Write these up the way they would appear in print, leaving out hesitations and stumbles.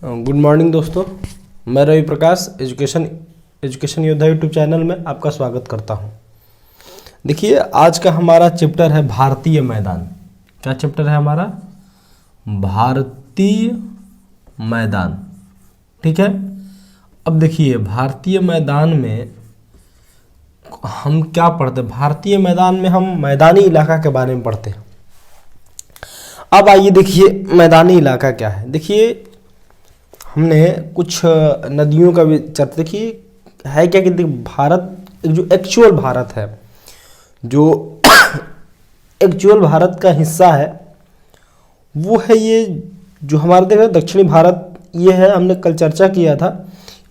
Good morning दोस्तों, मैं Ravi Prakash education योद्धा यूट्यूब चैनल में आपका स्वागत करता हूं। देखिए, आज का हमारा चैप्टर है भारतीय मैदान। क्या चैप्टर है हमारा? भारतीय मैदान। ठीक है। अब देखिए, भारतीय मैदान में हम क्या पढ़ते हैं? भारतीय मैदान में हम मैदानी इलाका के बारे में पढ़ते हैं। अब आइए देखिए, मैदानी इलाका क्या है। देखिए, हमने कुछ नदियों का भी चर्चा। देखिए है क्या कि भारत, जो एक्चुअल भारत है, जो एक्चुअल भारत का हिस्सा है वो है ये जो हमारे देखा दक्षिणी भारत। ये है, हमने कल चर्चा किया था।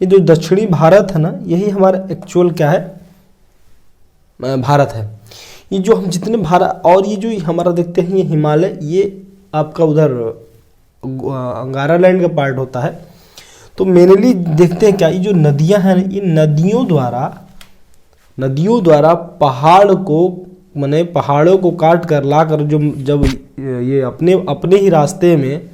ये जो दक्षिणी भारत है ना, यही हमारा एक्चुअल क्या है? भारत है। ये जो हम जितने भारत, और ये जो हमारा देखते हैं ये हिमालय, ये आपका उधर अंगारालैंड का पार्ट होता है। तो मेनली देखते हैं क्या, ये जो नदियां हैं, ये नदियों द्वारा पहाड़ को, माने पहाड़ों को काट कर लाकर जब ये अपने ही रास्ते में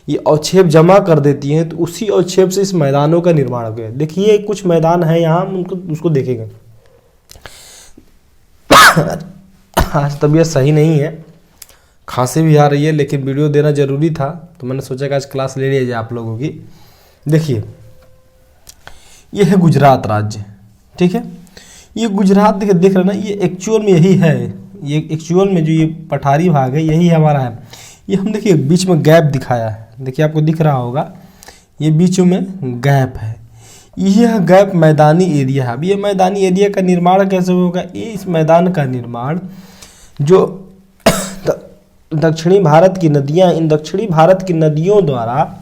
ये अवक्षेप जमा कर देती हैं, तो उसी अवक्षेप से इस मैदानों का निर्माण हो गया। देखिए कुछ मैदान है यहाँ, हम उसको देखेंगे। आज तबीयत सही नहीं है, खांसी भी आ रही है, लेकिन वीडियो देना जरूरी था, तो मैंने सोचा कि आज क्लास ले लिया जाए आप लोगों की। देखिए, ये है गुजरात राज्य। ठीक है। ये गुजरात देख रहे ना, ये एक्चुअल में यही है। ये एक्चुअल में जो ये पठारी भाग है, यही हमारा है। ये हम देखिए बीच में गैप दिखाया है। देखिए आपको दिख रहा होगा, ये बीच में गैप है। यह गैप मैदानी एरिया है। अब ये मैदानी एरिया का निर्माण कैसे होगा? इस मैदान का निर्माण जो दक्षिणी भारत की नदियां, इन दक्षिणी भारत की नदियों द्वारा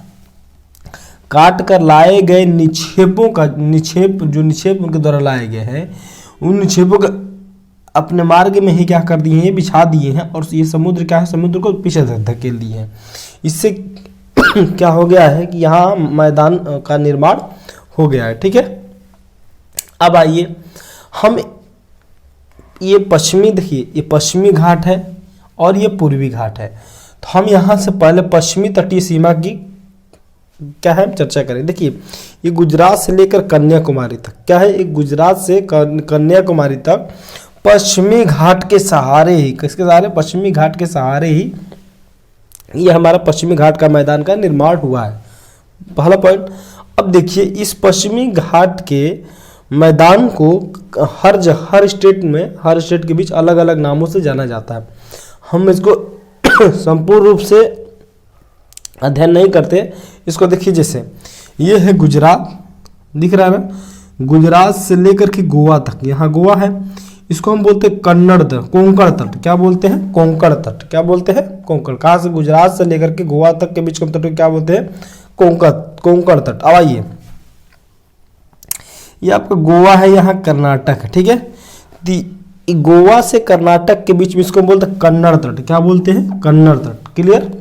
काट कर लाए गए निक्षेप उनके द्वारा लाए गए हैं, उन निक्षेपों को अपने मार्ग में ही क्या कर दिए हैं? बिछा दिए हैं। और ये समुद्र क्या है? समुद्र को पीछे धकेल दिए हैं। इससे क्या हो गया है कि यहाँ मैदान का निर्माण हो गया है। ठीक है। अब आइए, हम ये पश्चिमी, देखिए ये पश्चिमी घाट है और ये पूर्वी घाट है। तो हम यहाँ से पहले पश्चिमी तटीय सीमा की क्या है चर्चा करें। देखिए, ये गुजरात से लेकर कन्याकुमारी तक क्या है? एक गुजरात से कन्याकुमारी तक पश्चिमी घाट के सहारे ही, किसके सहारे? पश्चिमी घाट के सहारे ही ये हमारा पश्चिमी घाट का मैदान का निर्माण हुआ है। पहला पॉइंट। अब देखिए, इस पश्चिमी घाट के मैदान को हर स्टेट के बीच अलग अलग नामों से जाना जाता है। हम इसको संपूर्ण रूप से अध्ययन नहीं करते। इसको देखिए, जैसे ये है गुजरात, दिख रहा है ना? गुजरात से लेकर के गोवा तक, यहाँ गोवा है, इसको हम बोलते हैं कन्नड़ तट, कोंकण तट। क्या बोलते हैं? कोंकण तट। क्या बोलते हैं? कोंकण। कहाँ से? गुजरात से लेकर के गोवा तक के बीच का तट को क्या बोलते हैं? कोंकण तट। अब आइए, ये आपका गोवा है, यहाँ कर्नाटक है। ठीक है। गोवा से कर्नाटक के बीच में इसको बोलते हैं कन्नड़ तट। क्या बोलते हैं? कन्नड़ तट। क्लियर?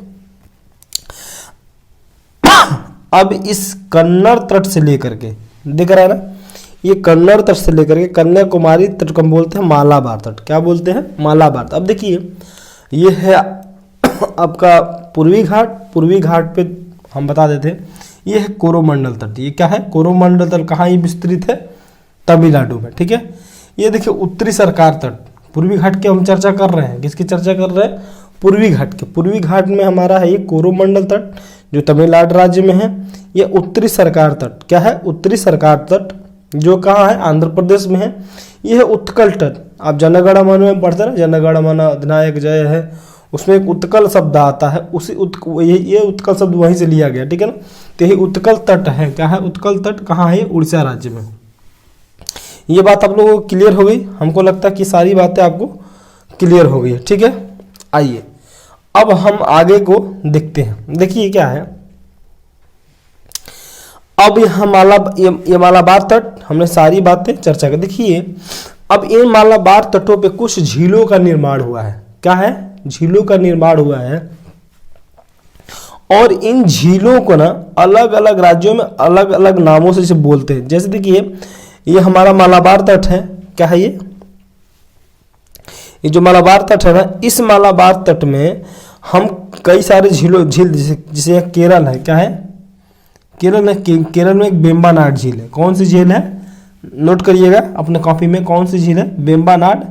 अब इस कन्नड़ तट से लेकर के, दिख रहा है ना, ये कन्नड़ तट से लेकर के कन्याकुमारी तट को हम बोलते हैं मालाबार तट। क्या बोलते हैं? मालाबार। अब देखिए, ये है आपका पूर्वी घाट। पूर्वी घाट पे हम बता देते हैं, ये है कोरोमंडल तट। ये क्या है? कोरोमंडल तट। कहाँ ये विस्तृत है? तमिलनाडु में। ठीक है। ये देखिए उत्तरी सरकार तट। पूर्वी घाट की हम चर्चा कर रहे हैं। किसकी चर्चा कर रहे हैं? पूर्वी घाट के। पूर्वी घाट में हमारा है ये कोरोमंडल तट, जो तमिलनाडु राज्य में है। ये उत्तरी सरकार तट। क्या है? उत्तरी सरकार तट, जो कहाँ है? आंध्र प्रदेश में है। ये है उत्कल तट। आप जनगण मन में पढ़ते हैं ना, जनगण मन अधिनायक जय है, उसमें एक उत्कल शब्द आता है। उसी ये उत्कल शब्द वहीं से लिया गया। ठीक है ना? तो यही उत्कल तट है। क्या है? उत्कल तट कहाँ है? उड़ीसा राज्य में। ये बात आप लोगों को क्लियर हो गई? हमको लगता है कि सारी बातें आपको क्लियर हो गई है। ठीक है। आइए, अब हम आगे को देखते हैं। देखिए क्या है, अब ये मालाबार तट, हमने सारी बातें चर्चा कर। देखिए, अब इन मालाबार तटों पे कुछ झीलों का निर्माण हुआ है। क्या है? झीलों का निर्माण हुआ है। और इन झीलों को ना अलग अलग राज्यों में अलग अलग नामों से बोलते हैं। जैसे देखिए, ये हमारा मालाबार तट है। क्या है ये जो मालाबार तट है ना, इस मालाबार तट में हम कई सारे झील, जैसे केरल है। क्या है? केरल में एक वेम्बनाड झील है। कौन सी झील है, नोट करिएगा अपने कॉपी में, कौन सी झील है, वेम्बनाड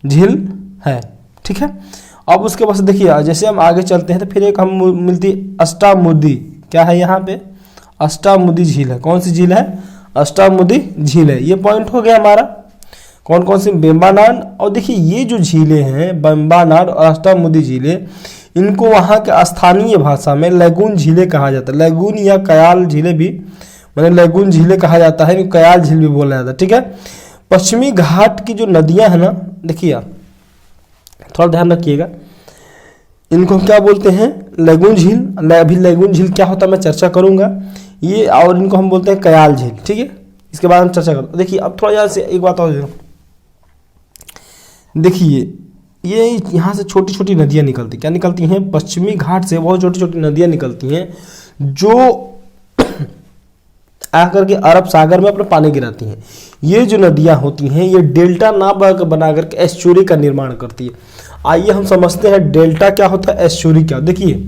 झील है, ठीक है। अब उसके बाद देखिए जैसे हम आगे चलते हैं तो फिर एक हम मिलती अष्टामुदी, क्या है यहाँ पे, अष्टामुदी झील है। कौन सी झील है, अष्टामुदी झील है। ये पॉइंट हो गया हमारा, कौन कौन सी, वेम्बनाड। और देखिए ये जो झीलें हैं वेम्बनाड और अष्टामुदी झीलें, इनको वहाँ के स्थानीय भाषा में लैगून झीलें कहा जाता है। लैगून या कयाल झीलें भी, मैंने लैगून झीलें कहा जाता है, कयाल झील भी बोला जाता है, ठीक है। पश्चिमी घाट की जो नदियां हैं ना, देखिए थोड़ा ध्यान रखिएगा, इनको हम क्या बोलते हैं, लैगून झील। अभी लैगून झील क्या होता है मैं चर्चा करूंगा ये, और इनको हम बोलते हैं कयाल झील, ठीक है। इसके बाद हम चर्चा करें। देखिए अब थोड़ा यहाँ से एक बात और देखिए, ये यहाँ से छोटी छोटी नदियाँ निकलती, क्या निकलती हैं, पश्चिमी घाट से बहुत छोटी छोटी नदियाँ निकलती हैं जो आकर के अरब सागर में अपना पानी गिराती हैं। ये जो नदियाँ होती हैं ये डेल्टा नाप बना करके एस्चुरी का निर्माण करती है। आइए हम समझते हैं डेल्टा क्या होता है, एस्चुरी क्या। देखिए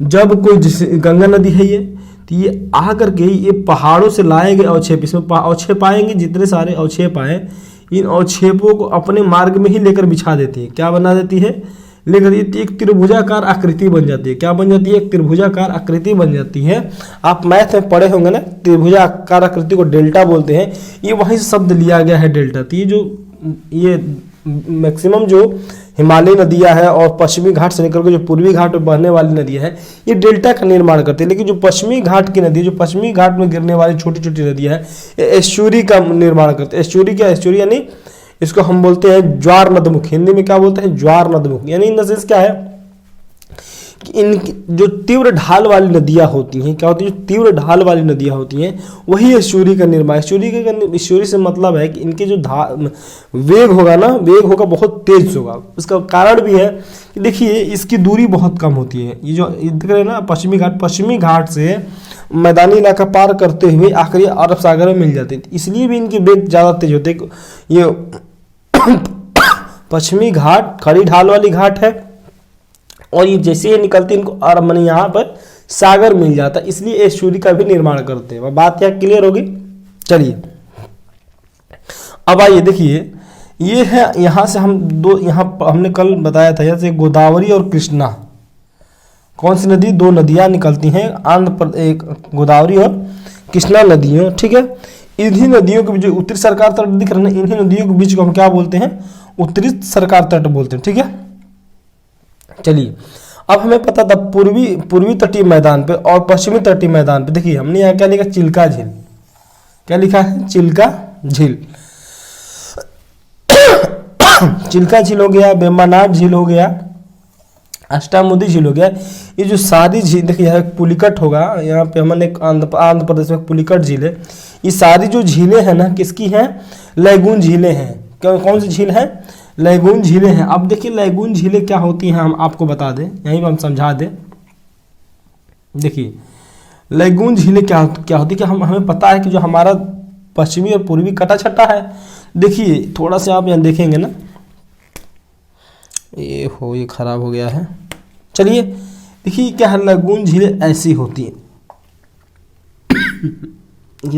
जब कोई जैसे गंगा नदी है ये, तो ये आकर के ये पहाड़ों से लाए गए अवक्षेप, इसमें अवक्षेप आएंगे, जितने सारे अवक्षेप आए इन अवक्षेपों को अपने मार्ग में ही लेकर बिछा देती है। क्या बना देती है, लेकर एक त्रिभुजाकार आकृति बन जाती है। क्या बन जाती है, एक त्रिभुजाकार आकृति बन जाती है। आप मैथ में पढ़े होंगे ना, त्रिभुजाकार आकृति को डेल्टा बोलते हैं। ये वहीं से शब्द लिया गया है डेल्टा। तो ये मैक्सिमम जो हिमालय नदियां हैं और पश्चिमी घाट से निकल कर जो पूर्वी घाट में बहने वाली नदियां हैं, ये डेल्टा का निर्माण करती है। लेकिन जो पश्चिमी घाट की नदी, जो पश्चिमी घाट में गिरने वाली छोटी छोटी नदियां हैं, ये एस्चुरी का निर्माण करते हैं। एस्चुरी क्या, एस्चुरी यानी इसको हम बोलते हैं ज्वार नदमुख, हिंदी में क्या बोलते हैं, ज्वार नदमुख। यानी इन सेंस क्या है कि इन जो तीव्र ढाल वाली नदियां होती हैं, क्या होती है, जो तीव्र ढाल वाली नदियां होती हैं वही एस्चुरी का निर्माण। एस्चुरी से मतलब है कि इनके जो वेग होगा ना, वेग होगा बहुत तेज होगा। इसका कारण भी है कि देखिए इसकी दूरी बहुत कम होती है। ये जो देख रहे हैं ना पश्चिमी घाट से मैदानी इलाका पार करते हुए आखिरी अरब सागर में मिल जाते हैं, इसलिए भी इनके वेग ज़्यादा तेज होते हैं। ये पश्चिमी घाट खड़ी ढाल वाली घाट है और ये जैसे ही निकलती इनको अरब मन यहाँ पर सागर मिल जाता है, इसलिए एस्चुरी का भी निर्माण करते हैं। बात यहाँ क्लियर होगी। चलिए अब आइए देखिए, ये है यहाँ से हम दो, यहाँ हमने कल बताया था जैसे गोदावरी और कृष्णा, कौन सी नदी, दो नदियाँ निकलती हैं आंध्र प्रदेश, गोदावरी और कृष्णा नदियों, ठीक है। इन्हीं नदियों के बीच जो उत्तरी सरकार तट दिख रहे हैं, इन्हीं नदियों के बीच को हम क्या बोलते हैं, उत्तरी सरकार तट बोलते हैं, ठीक है। चलिए अब हमें पता था पूर्वी तटीय मैदान पे और पश्चिमी तटीय मैदान पे, देखिए हमने यहाँ क्या लिखा, चिल्का झील, क्या लिखा है, चिल्का झील। चिल्का झील हो गया, वेम्बनाड झील हो गया, अष्टामुदी झील हो गया। ये जो सारी झील देखिए, यहाँ पुलिकट होगा, यहाँ पे हमने आंध्र प्रदेश में पुलिकट झील है। ये सारी जो झीलें हैं ना किसकी हैं, लैगून झीलें हैं। कौन सी झील है, लैगून झीलें हैं। अब देखिए लैगून झीलें क्या होती हैं, हम आपको बता दें, यहीं पर हम समझा दें। देखिए लैगून झीलें क्या होती है कि हमें पता है कि जो हमारा पश्चिमी और पूर्वी कटा छट्टा है, देखिए थोड़ा सा आप यहाँ देखेंगे ना, ये खराब हो गया है। चलिए देखिए क्या है, लैगून झीलें ऐसी होती हैं।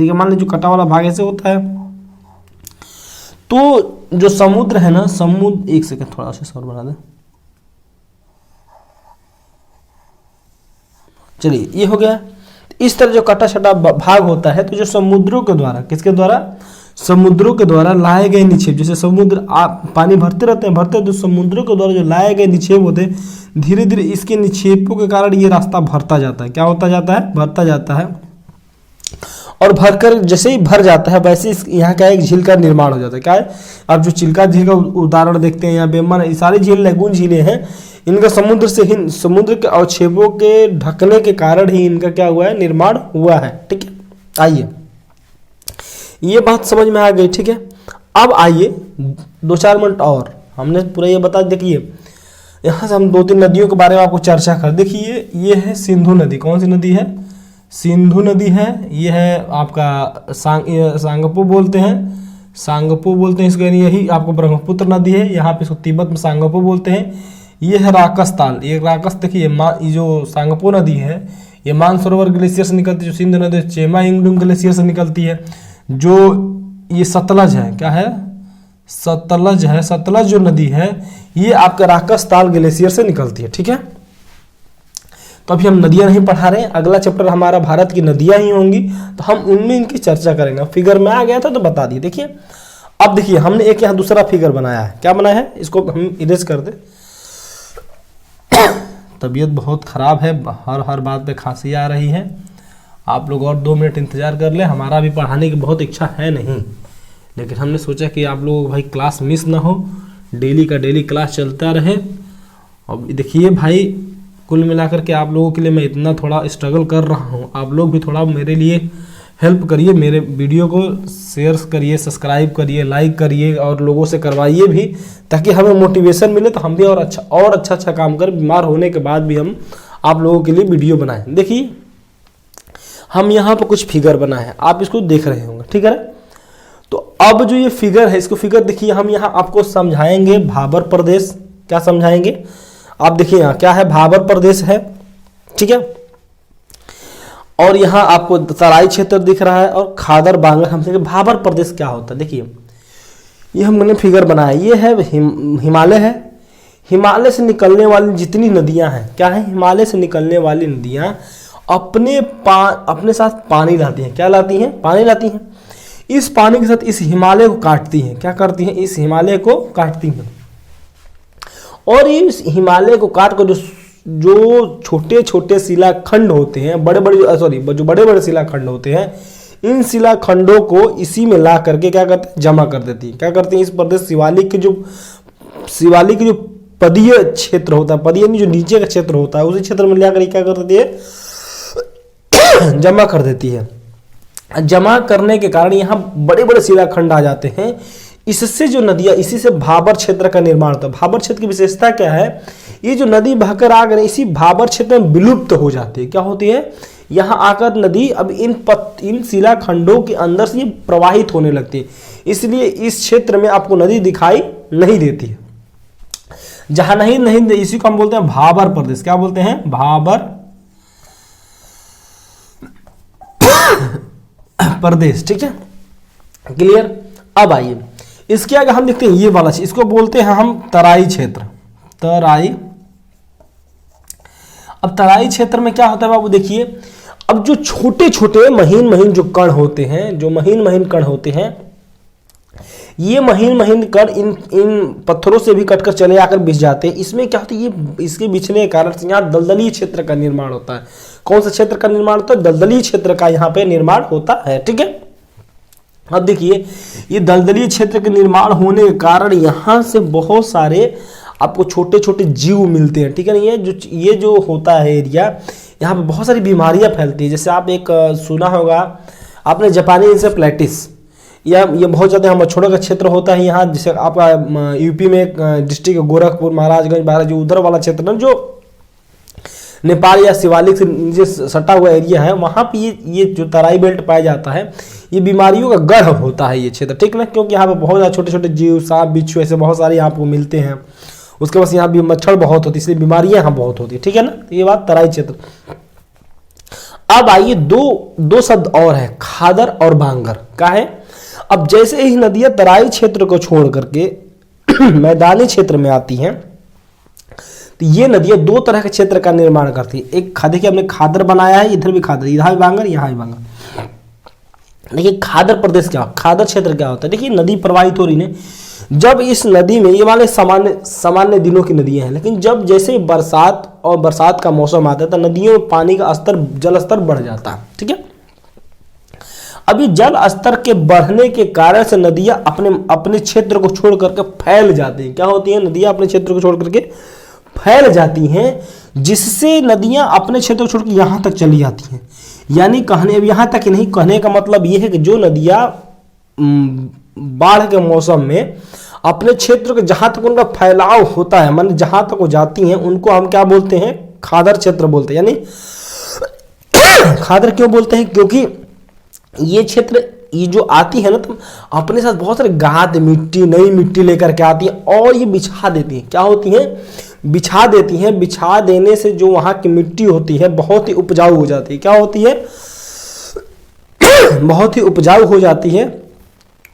मान लीजिए जो कटा वाला भाग ऐसे होता है, तो जो समुद्र है ना, समुद्र, एक सेकंड थोड़ा सा और बना दे। चलिए ये हो गया। इस तरह जो कटा छटा भाग होता है, तो जो समुद्रों के द्वारा, किसके द्वारा, समुद्रों के द्वारा लाए गए निक्षेप, जैसे समुद्र पानी भरते रहते हैं, तो समुद्रों के द्वारा जो लाए गए निक्षेप होते हैं, धीरे धीरे इसके निक्षेपों के कारण ये रास्ता भरता जाता है। क्या होता जाता है, भरता जाता है। और भरकर जैसे ही भर जाता है वैसे यहाँ का एक झील का निर्माण हो जाता है। क्या है, आप जो चिल्का झील का उदाहरण देखते हैं, यहाँ वेम्बनाड, ये सारी झील लैगून झीलें हैं। इनका समुद्र के अवक्षेपों के ढकने के कारण ही इनका क्या हुआ है, निर्माण हुआ है, ठीक है। आइए ये बात समझ में आ गई, ठीक है। अब आइए 2-4 मिनट और हमने पूरा ये बता, देखिए यहाँ से हम 2-3 नदियों के बारे में आपको चर्चा कर। देखिए ये है सिंधु नदी, कौन सी नदी है, सिंधु नदी है। ये है आपका सांगपो बोलते हैं, सांगपो बोलते हैं इसको, यानी यही आपको ब्रह्मपुत्र नदी है, यहाँ पे इसको तिब्बत में सांगपो बोलते हैं। ये है राकस ताल, ये राकस, देखिए ये जो सांगपो नदी है ये मानसरोवर ग्लेशियर से निकलती है, जो सिंधु नदी चेमा इंगडुम ग्लेशियर से निकलती है। जो ये सतलज है, क्या है, सतलज है, सतलज जो नदी है ये आपके राकसताल ग्लेशियर से निकलती है। ठीक है, तो अभी हम नदियां नहीं पढ़ा रहे हैं, अगला चैप्टर हमारा भारत की नदियां ही होंगी, तो हम उनमें इनकी चर्चा करेंगे। फिगर में आ गया था तो बता दिए। देखिए अब देखिए हमने एक यहाँ दूसरा फिगर बनाया है, क्या बनाया है, इसको हम इरेज कर दे। तबीयत बहुत ख़राब है, हर बात पे खांसी आ रही है। आप लोग और 2 मिनट इंतज़ार कर ले, हमारा भी पढ़ाने की बहुत इच्छा है नहीं, लेकिन हमने सोचा कि आप लोगों को भाई क्लास मिस ना हो, डेली का डेली क्लास चलता रहे। अब देखिए भाई कुल मिलाकर के आप लोगों के लिए मैं इतना थोड़ा स्ट्रगल कर रहा हूँ, आप लोग भी थोड़ा मेरे लिए हेल्प करिए, मेरे वीडियो को शेयर करिए, सब्सक्राइब करिए, लाइक करिए और लोगों से करवाइए भी, ताकि हमें मोटिवेशन मिले, तो हम भी और अच्छा काम करें। बीमार होने के बाद भी हम आप लोगों के लिए वीडियो बनाएं। देखिए हम यहाँ पर कुछ फिगर बनाए हैं, आप इसको देख रहे होंगे, ठीक है। तो अब जो ये फिगर है, इसको फिगर देखिए, हम यहाँ आपको समझाएंगे भाबर प्रदेश। क्या समझाएंगे, आप देखिए यहाँ क्या है, भाबर प्रदेश है, ठीक है। और यहाँ आपको तराई क्षेत्र दिख रहा है और खादर बांगर। हम देखें भाबर प्रदेश क्या होता है। देखिए ये हमने फिगर बनाया, ये है हिमालय है, हिमालय से निकलने वाली जितनी नदियां हैं, क्या है, हिमालय से निकलने वाली नदियां अपने साथ पानी लाती हैं। क्या लाती हैं, पानी लाती हैं। इस पानी के साथ इस हिमालय को काटती हैं। क्या करती हैं, इस हिमालय को काटती हैं। और इस हिमालय को काट कर जो छोटे छोटे शिलाखंड होते हैं, बड़े बड़े शिलाखंड होते हैं, इन शिलाखंडों को इसी में ला करके क्या करते हैं, जमा कर देती है। क्या करती हैं, इस प्रदेश शिवालिक के जो पदीय क्षेत्र होता है, पदीय जो नीचे का क्षेत्र होता है, उसी क्षेत्र में ला कर क्या कर देती है, जमा कर देती है। जमा करने के कारण यहाँ बड़े बड़े शिलाखंड आ जाते हैं। इससे जो नदियां, इसी से भाबर क्षेत्र का निर्माण होता है। भाबर क्षेत्र की विशेषता क्या है, ये जो नदी बहकर आ गई इसी भाबर क्षेत्र में विलुप्त हो जाती है। क्या होती है, यहाँ आकर नदी अब इन शिलाखंडों के अंदर से ये प्रवाहित होने लगती है, इसलिए इस क्षेत्र में आपको नदी दिखाई नहीं देती है। जहां नहीं इसी को हम बोलते हैं भाबर प्रदेश। क्या बोलते हैं, भाबर प्रदेश, ठीक है, क्लियर। अब आइए इसके आगे हम देखते हैं ये वाला चीज, इसको बोलते हैं हम तराई क्षेत्र। तराई, अब तराई क्षेत्र में क्या होता है बाबू, देखिए अब जो छोटे छोटे महीन जो कण होते हैं, जो महीन कण होते हैं, ये महीन कण इन पत्थरों से भी कटकर चले आकर बिछ जाते हैं। इसमें क्या होता है, ये इसके बिछने के कारण से यहाँ दलदली क्षेत्र का निर्माण होता है। कौन सा क्षेत्र का निर्माण होता है, दलदली क्षेत्र का यहाँ पे निर्माण होता है, ठीक है। अब देखिए ये दलदली क्षेत्र के निर्माण होने के कारण यहाँ से बहुत सारे आपको छोटे छोटे जीव मिलते हैं, ठीक है। ये जो होता है एरिया, यहाँ पे बहुत सारी बीमारियाँ फैलती है। जैसे आप एक सुना होगा आपने, जापानी इंसेफ्लाइटिस, या ये बहुत ज़्यादा यहाँ मच्छरों का क्षेत्र होता है यहाँ। जैसे आपका यूपी में एक डिस्ट्रिक्ट गोरखपुर, महाराजगंज, जो उधर वाला क्षेत्र है, जो नेपाल या शिवालिक से नीचे सटा हुआ एरिया है, वहाँ पे ये जो तराई बेल्ट पाया जाता है, ये बीमारियों का गढ़ होता है ये क्षेत्र, ठीक ना। क्योंकि यहाँ पे बहुत ज़्यादा छोटे छोटे जीव, सांप, बिच्छू ऐसे बहुत सारे यहाँ पे मिलते हैं। उसके बाद यहाँ भी मच्छर बहुत होती है, इसलिए बीमारियाँ यहाँ बहुत होती है, ठीक है ना। ये बात तराई क्षेत्र। अब आइए दो शब्द और है, खादर और बांगर। क्या है, अब जैसे ही नदियां तराई क्षेत्र को छोड़ करके मैदानी क्षेत्र में आती हैं, तो ये नदियां दो तरह के क्षेत्र का निर्माण करती है। एक देखिए हमने खादर बनाया है, इधर भी खादर, इधर भी बांगर, यहाँ भी बांगर। देखिए खादर प्रदेश क्या, खादर क्षेत्र क्या होता है, देखिए नदी प्रवाहित हो रही है। जब इस नदी में, ये वाले सामान्य दिनों की नदियां हैं, लेकिन जब जैसे बरसात का मौसम आता है तो नदियों में पानी का जल स्तर बढ़ जाता है, ठीक है। अभी जल स्तर के बढ़ने के कारण से नदियां अपने क्षेत्र को छोड़ करके फैल जाती हैं। क्या होती हैं, नदियां अपने क्षेत्र को छोड़ करके फैल जाती हैं, जिससे नदियां अपने क्षेत्र को छोड़ के यहां तक चली जाती हैं। यानी अब यहां तक ही नहीं, कहने का मतलब यह है कि जो नदियां बाढ़ के मौसम में अपने क्षेत्र के जहां तक उनका फैलाव होता है, मान जहां तक वो जाती हैं, उनको हम क्या बोलते हैं, खादर क्षेत्र बोलते हैं। यानी खादर क्यों बोलते हैं, क्योंकि ये क्षेत्र, ये जो आती है ना, तो अपने साथ बहुत सारे गाद मिट्टी, नई मिट्टी लेकर के आती है और ये बिछा देती है। क्या होती है, बिछा देती हैं। बिछा देने से जो वहाँ की मिट्टी होती है बहुत ही उपजाऊ हो जाती है। क्या होती है? बहुत ही उपजाऊ हो जाती है।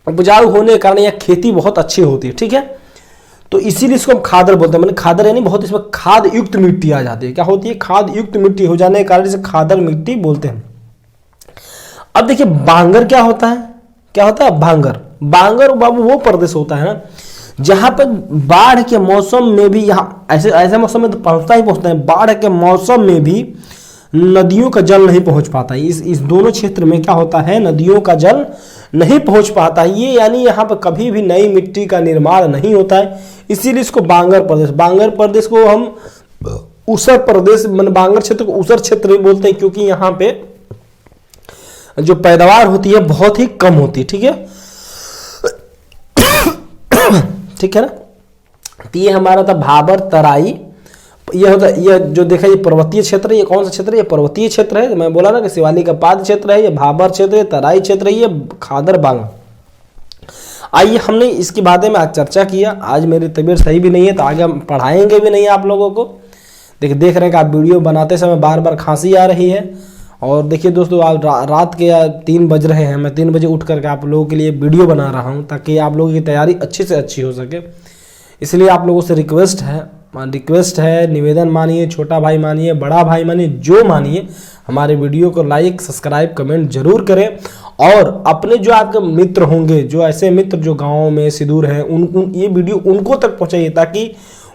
उपजाऊ होने के कारण यह खेती बहुत अच्छी होती है। ठीक है, तो इसीलिए इसको हम खादर बोलते हैं। मैंने खादर यानी बहुत इसमें खाद युक्त मिट्टी आ जाती है। क्या होती है? खाद युक्त मिट्टी हो जाने के कारण इसे खादर मिट्टी बोलते हैं। अब देखिए बांगर क्या होता है? क्या होता है बांगर? बांगर बाबू वो प्रदेश होता है ना जहां पर बाढ़ के मौसम में भी, यहाँ ऐसे मौसम में तो पहुंचता ही पहुंचता है, बाढ़ के मौसम में भी नदियों का जल नहीं पहुंच पाता। इस दोनों क्षेत्र में क्या होता है? नदियों का जल नहीं पहुंच पाता। ये यानी यहाँ पर कभी भी नई मिट्टी का निर्माण नहीं होता है, इसीलिए इसको बांगर प्रदेश को हम ऊसर प्रदेश, मान बांगर क्षेत्र को ऊसर क्षेत्र भी बोलते हैं, क्योंकि यहाँ पे जो पैदावार होती है बहुत ही कम होती है। ठीक है, ठीक है ना। तो ये हमारा था भाबर तराई। ये होता है, ये जो देखा ये पर्वतीय क्षेत्र है। ये कौन सा क्षेत्र है? ये पर्वतीय क्षेत्र है। मैं बोला ना कि शिवालिक का पाद क्षेत्र है, ये भाबर क्षेत्र है, तराई क्षेत्र है, ये खादर बांगर। आइए हमने इसके बारे में आज चर्चा किया। आज मेरी तबीयत सही भी नहीं है, तो आगे हम पढ़ाएंगे भी नहीं आप लोगों को। देख रहे हैं कि आप वीडियो बनाते समय बार बार खांसी आ रही है। और देखिए दोस्तों, आप रात के 3 बज रहे हैं, मैं 3 बजे उठ करके आप लोगों के लिए वीडियो बना रहा हूं ताकि आप लोगों की तैयारी अच्छी से अच्छी हो सके। इसलिए आप लोगों से रिक्वेस्ट है, निवेदन मानिए, छोटा भाई मानिए, बड़ा भाई मानिए, जो मानिए, हमारे वीडियो को लाइक, सब्सक्राइब, कमेंट जरूर करें। और अपने जो आपके मित्र होंगे, जो ऐसे मित्र जो गाँव में सुदूर हैं, ये वीडियो उनको तक पहुँचाइए ताकि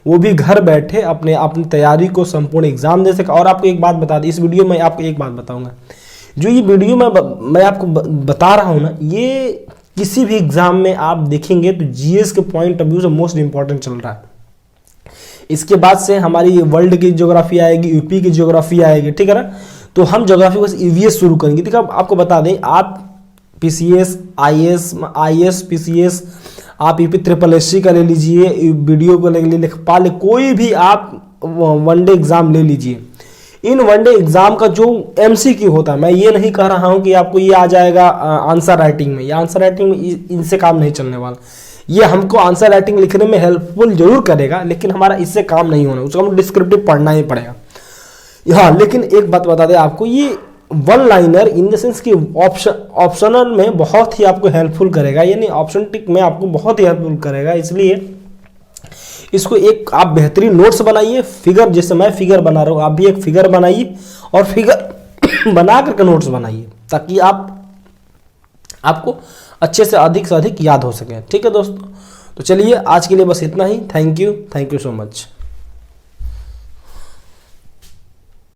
वो भी घर बैठे अपनी तैयारी को संपूर्ण एग्जाम दे सके। और आपको एक बात बता दी, इस वीडियो में आपको एक बात बताऊंगा, जो ये वीडियो मैं आपको बता रहा हूँ ना, ये किसी भी एग्जाम में आप देखेंगे तो जीएस के पॉइंट ऑफ व्यू से मोस्ट इंपॉर्टेंट चल रहा है। इसके बाद से हमारी वर्ल्ड की ज्योग्राफी आएगी, यूपी की ज्योग्राफी आएगी। ठीक है ना, तो हम ज्योग्राफी बस ईवीएस शुरू करेंगे। ठीक है, आपको बता दें, आप पीसीएस, आईएएस, पीसीएस, आप यूपी ट्रिपल एससी का ले लीजिए, वीडियो को लेखपाल, कोई भी आप वनडे एग्जाम ले लीजिए। इन वनडे एग्जाम का जो एमसीक्यू होता है, मैं ये नहीं कह रहा हूं कि आपको ये आ जाएगा आंसर राइटिंग में, या आंसर राइटिंग में इनसे काम नहीं चलने वाला। ये हमको आंसर राइटिंग लिखने में हेल्पफुल जरूर करेगा, लेकिन हमारा इससे काम नहीं होना, उसको हम डिस्क्रिप्टिव पढ़ना ही पड़ेगा। हाँ, लेकिन एक बात बता दें आपको, ये one liner in the sense कि ऑप्शनल में बहुत ही आपको हेल्पफुल करेगा, यानी ऑप्शन टिक में आपको बहुत ही हेल्पफुल करेगा। इसलिए इसको एक आप बेहतरीन नोट्स बनाइए, फिगर, जैसे मैं फिगर बना रहा हूँ, आप भी एक फिगर बनाइए और फिगर बना करके नोट्स बनाइए, ताकि आपको अच्छे से अधिक याद हो सके। ठीक है दोस्तों, तो चलिए आज के लिए बस इतना ही। Thank you so much.